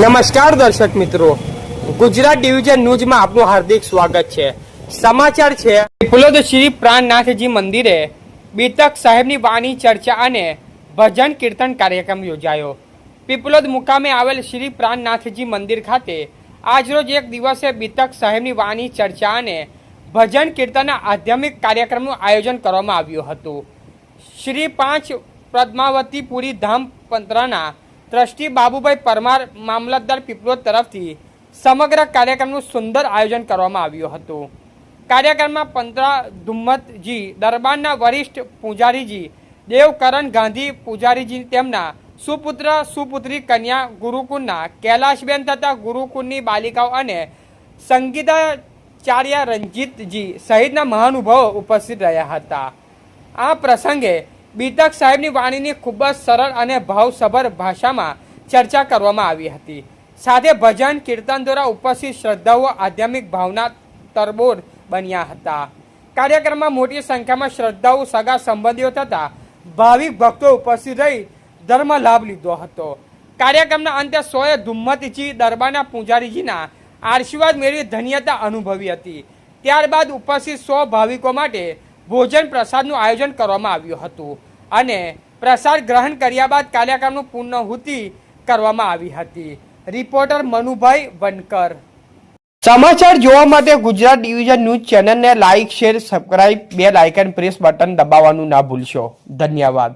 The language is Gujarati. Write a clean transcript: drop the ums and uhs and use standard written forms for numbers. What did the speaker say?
નમસ્કાર દર્શક મિત્રો, ગુજરાત ડિવિઝન ન્યૂઝમાં આપનું હાર્દિક સ્વાગત છે। સમાચાર છે પીપલોદ શ્રી પ્રાણનાથજી મંદિરે બીતક સાહેબની વાણી ચર્ચા અને ભજન કીર્તન કાર્યક્રમ યોજાયો। પીપલોદ મુકામે આવેલ શ્રી પ્રાણનાથજી મંદિર ખાતે આજરોજ એક દિવસે બીતક સાહેબની વાણી ચર્ચા અને ભજન કીર્તનના આધ્યાત્મિક કાર્યક્રમનું આયોજન કરવામાં આવ્યું હતું। શ્રી 5 પદ્માવતીપુરી ધામ પંત્રના ટ્રસ્ટી બાબુભાઈ પરમાર મામલતદાર પીપલોદ તરફથી સમગ્ર કાર્યક્રમનું સુંદર આયોજન કરવામાં આવ્યું હતું। કાર્યક્રમમાં પંત્રા ધુમ્મતજી દરબારના વરિષ્ઠ પૂજારીજી દેવકરણ ગાંધી પૂજારીજી તેમના સુપુત્ર સુપુત્રી કન્યા ગુરુકુળના કૈલાશબેન તથા ગુરુકુળની બાલિકાઓ અને સંગીતાચાર્ય રંજીતજી સહિતના મહાનુભાવો ઉપસ્થિત રહ્યા હતા। આ પ્રસંગે બીતક સાહેબની વાણીની ખૂબ જ સરળ અને ભાવસભર ભાષામાં ચર્ચા કરવામાં આવી હતી। સાથે ભજન કીર્તન દ્વારા ઉપસ્થિત શ્રદ્ધાળુઓ આધ્યાત્મિક ભાવના તરબોળ બન્યા હતા। કાર્યક્રમમાં મોટી સંખ્યામાં શ્રદ્ધાળુ સગા સંબંધીઓ તથા ભાવિક ભક્તો ઉપસ્થિત રહી ધર્મ લાભ લીધો હતો। કાર્યક્રમના અંતે સોએ ધુમ્મતજી દરબારના પૂજારીજીના આશીર્વાદ મેળવી ધન્યતા અનુભવી હતી। ત્યારબાદ ઉપસ્થિત 100 ભાવિકો માટે ભોજન પ્રસાદનું આયોજન કરવામાં આવ્યું હતું અને પ્રસાદ ગ્રહણ કર્યા બાદ કાર્યક્રમનું પૂર્ણાહુતિ કરવામાં આવી હતી। રિપોર્ટર મનુભાઈ વનકર। સમાચાર જોવા માટે ગુજરાત ડિવિઝન ન્યૂઝ ચેનલને like, share, subscribe, bell icon press button દબાવવાનું ના ભૂલશો। ધન્યવાદ।